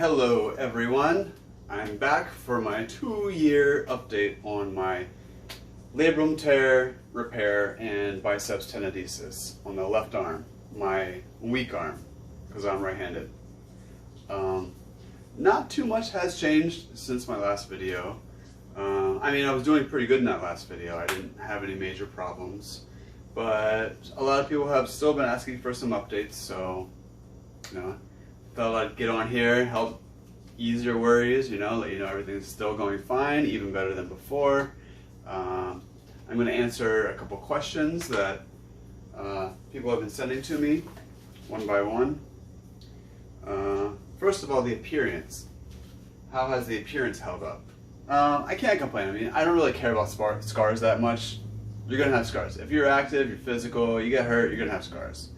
Hello everyone, I'm back for my 2-year update on my labrum tear repair and biceps tenodesis on the left arm, my weak arm, because I'm right-handed. Not too much has changed since my last video. I was doing pretty good in that last video. I didn't have any major problems, but a lot of people have still been asking for some updates, so thought I'd get on here, help ease your worries, let you know everything's still going fine, even better than before. I'm going to answer a couple questions that people have been sending to me, one by one. First of all, the appearance. How has the appearance held up? I can't complain. I don't really care about scars that much. You're going to have scars. If you're active, you're physical, you get hurt, you're going to have scars.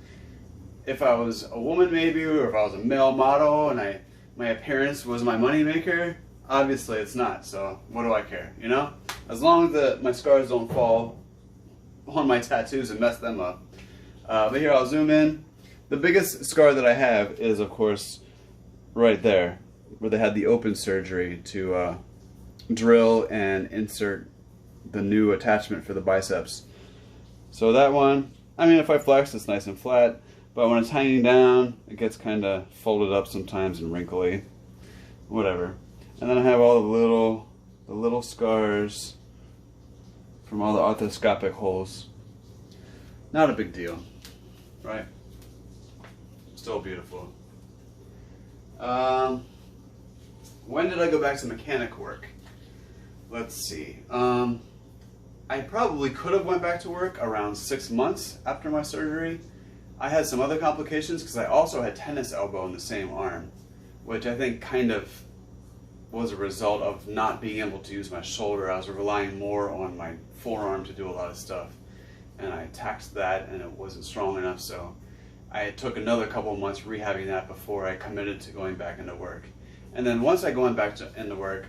If I was a woman maybe, or if I was a male model and my appearance was my moneymaker, obviously it's not, so what do I care, As long as my scars don't fall on my tattoos and mess them up. But here, I'll zoom in. The biggest scar that I have is, of course, right there, where they had the open surgery to drill and insert the new attachment for the biceps. So that one, if I flex, it's nice and flat. But when it's hanging down, it gets kind of folded up sometimes and wrinkly. Whatever. And then I have all the little scars from all the arthroscopic holes. Not a big deal, right? Still beautiful. When did I go back to mechanic work? Let's see. I probably could have went back to work around 6 months after my surgery. I had some other complications because I also had tennis elbow in the same arm, which I think kind of was a result of not being able to use my shoulder. I was relying more on my forearm to do a lot of stuff, and I taxed that and it wasn't strong enough, so I took another couple of months rehabbing that before I committed to going back into work. And then once I went back into work,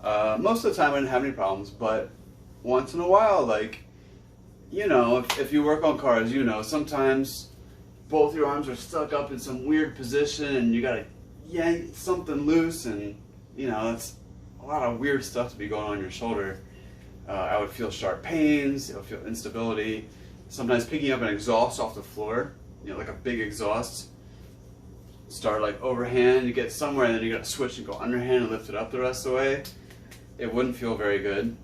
most of the time I didn't have any problems, but once in a while, if you work on cars, sometimes both your arms are stuck up in some weird position and you gotta yank something loose, and it's a lot of weird stuff to be going on your shoulder. I would feel sharp pains, I would feel instability, sometimes picking up an exhaust off the floor, like a big exhaust. Start overhand, you get somewhere and then you gotta switch and go underhand and lift it up the rest of the way. It wouldn't feel very good.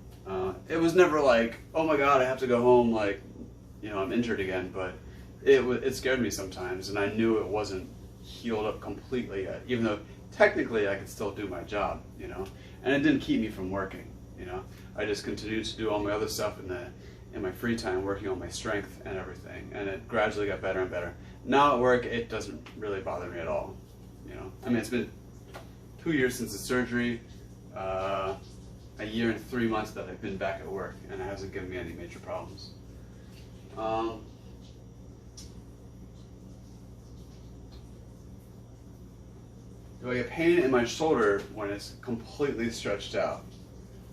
It was never oh my god, I have to go home, I'm injured again, but it scared me sometimes, and I knew it wasn't healed up completely yet, even though technically I could still do my job, and it didn't keep me from working, I just continued to do all my other stuff in my free time, working on my strength and everything, and it gradually got better and better. Now at work, it doesn't really bother me at all, it's been 2 years since the surgery, a year and 3 months that I've been back at work, and it hasn't given me any major problems. Do I get pain in my shoulder when it's completely stretched out?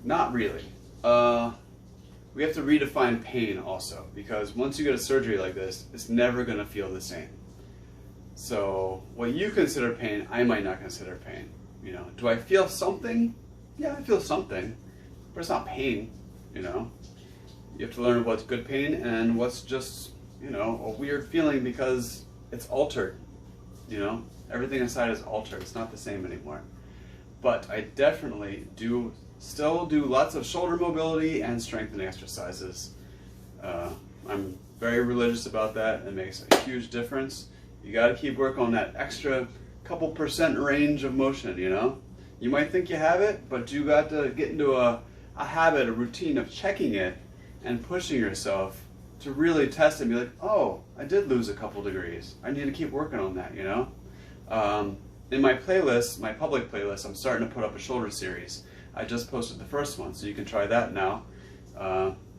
Not really. We have to redefine pain also, because once you get a surgery like this, it's never going to feel the same. So what you consider pain, I might not consider pain. Do I feel something? Yeah, I feel something, but it's not pain. You have to learn what's good pain and what's just a weird feeling because it's altered. Everything inside is altered. It's not the same anymore. But I definitely still do lots of shoulder mobility and strengthening exercises. I'm very religious about that. It makes a huge difference. You got to keep working on that extra couple % range of motion, You might think you have it, but you got to get into a habit, a routine of checking it and pushing yourself to really test it and be like, oh, I did lose a couple degrees. I need to keep working on that, In my playlist, my public playlist, I'm starting to put up a shoulder series. I just posted the first one, so you can try that now.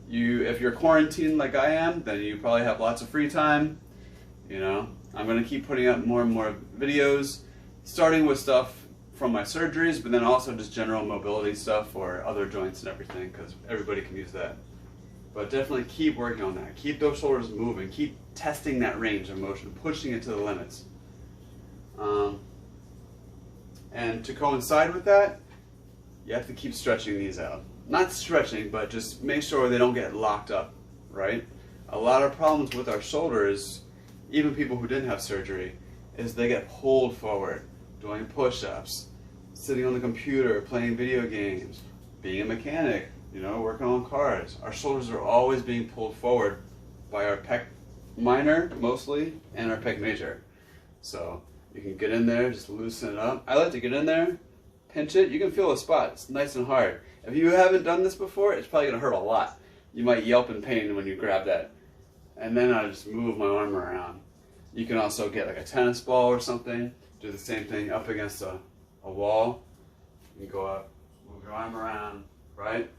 If you're quarantined like I am, then you probably have lots of free time. I'm going to keep putting up more and more videos, starting with stuff from my surgeries, but then also just general mobility stuff for other joints and everything, because everybody can use that. But definitely keep working on that. Keep those shoulders moving. Keep testing that range of motion, pushing it to the limits. And to coincide with that, you have to keep stretching these out. Not stretching, but just make sure they don't get locked up, right? A lot of problems with our shoulders, even people who didn't have surgery, is they get pulled forward, doing push-ups, sitting on the computer, playing video games, being a mechanic, you know, working on cars. Our shoulders are always being pulled forward by our pec minor, mostly, and our pec major. So you can get in there, just loosen it up. I like to get in there, pinch it. You can feel the spot. It's nice and hard. If you haven't done this before, it's probably going to hurt a lot. You might yelp in pain when you grab that. And then I just move my arm around. You can also get like a tennis ball or something. Do the same thing up against a wall. You go up, move your arm around, right?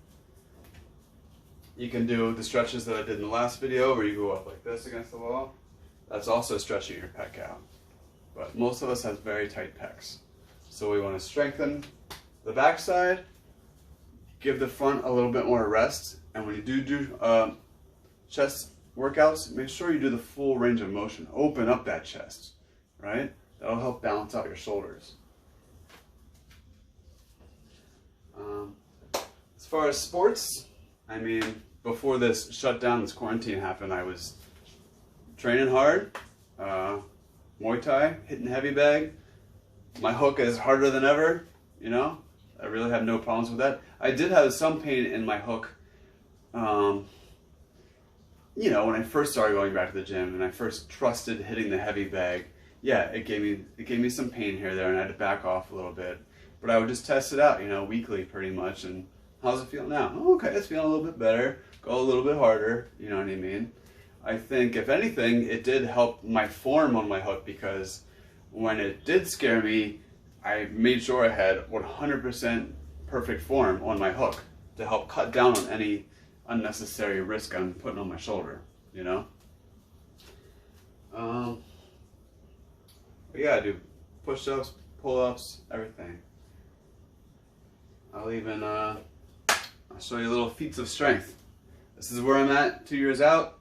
You can do the stretches that I did in the last video where you go up like this against the wall. That's also stretching your pec out. But most of us have very tight pecs. So we want to strengthen the back side, give the front a little bit more rest, and when you do chest workouts, make sure you do the full range of motion. Open up that chest, right? That'll help balance out your shoulders. As far as sports, I mean, before this shutdown, this quarantine happened, I was training hard, Muay Thai, hitting heavy bag. My hook is harder than ever, you know? I really have no problems with that. I did have some pain in my hook, you know, when I first started going back to the gym and I first trusted hitting the heavy bag. Yeah, it gave me some pain here there, and I had to back off a little bit. But I would just test it out, you know, weekly pretty much. And how's it feel now? Oh, okay, it's feeling a little bit better. Go a little bit harder, you know what I mean? I think, if anything, it did help my form on my hook, because when it did scare me, I made sure I had 100% perfect form on my hook to help cut down on any unnecessary risk I'm putting on my shoulder, you know? But yeah, I do push-ups, pull-ups, everything. I'll even, I'll show you little feats of strength. This is where I'm at 2 years out.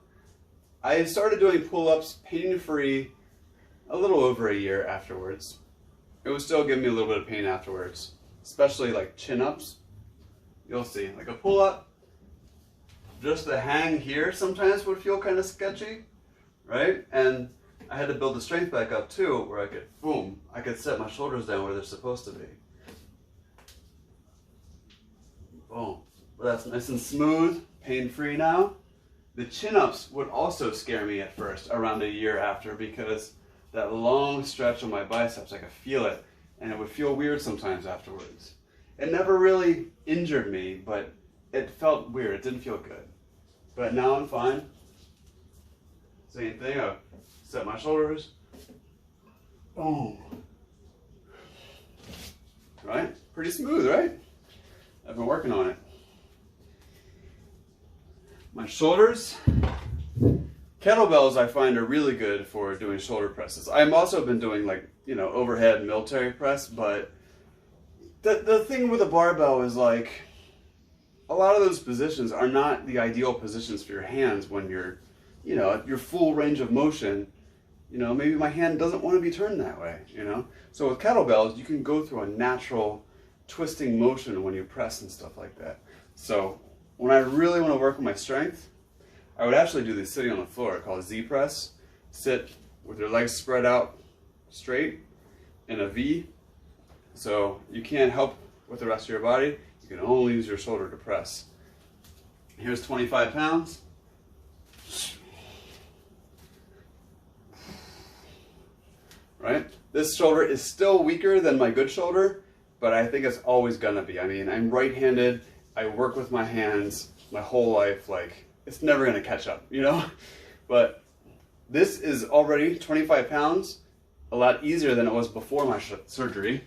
I started doing pull-ups pain-free a little over a year afterwards. It would still give me a little bit of pain afterwards, especially like chin-ups. You'll see, like a pull-up, just the hang here sometimes would feel kind of sketchy, right? And I had to build the strength back up too, where I could, boom, I could set my shoulders down where they're supposed to be. Boom. Well, that's nice and smooth, pain-free now. The chin-ups would also scare me at first, around a year after, because that long stretch on my biceps, I could feel it, and it would feel weird sometimes afterwards. It never really injured me, but it felt weird. It didn't feel good. But now I'm fine. Same thing, I set my shoulders. Boom. Right? Pretty smooth, right? I've been working on it. My shoulders, kettlebells I find are really good for doing shoulder presses. I've also been doing, like, you know, overhead military press, but the thing with a barbell is, like, a lot of those positions are not the ideal positions for your hands when you're, you know, at your full range of motion. You know, maybe my hand doesn't want to be turned that way, you know? So with kettlebells, you can go through a natural twisting motion when you press and stuff like that. So when I really want to work on my strength, I would actually do this sitting on the floor, called a Z press. Sit with your legs spread out straight in a V. So you can't help with the rest of your body. You can only use your shoulder to press. Here's 25 pounds. Right? This shoulder is still weaker than my good shoulder, but I think it's always gonna be. I mean, I'm right-handed. I work with my hands my whole life. Like, it's never gonna catch up, you know? But this is already 25 pounds, a lot easier than it was before my surgery.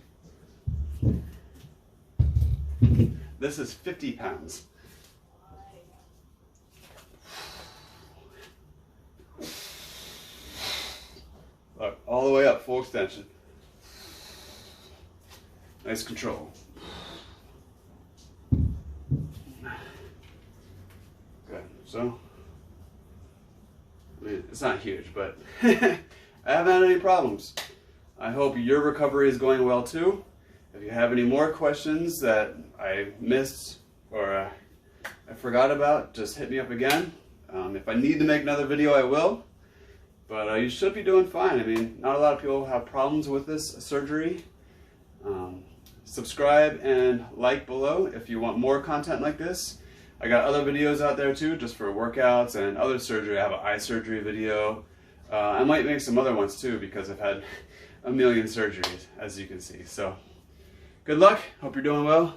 This is 50 pounds. Look, all the way up, full extension. Nice control. Good, so, I mean, it's not huge, but I haven't had any problems. I hope your recovery is going well too. If you have any more questions that I missed or I forgot about, just hit me up again. If I need to make another video, I will. But you should be doing fine. I mean, not a lot of people have problems with this surgery. Subscribe and like below if you want more content like this. I got other videos out there too, just for workouts and other surgery. I have an eye surgery video. I might make some other ones too, because I've had a million surgeries, as you can see. So, good luck. Hope you're doing well.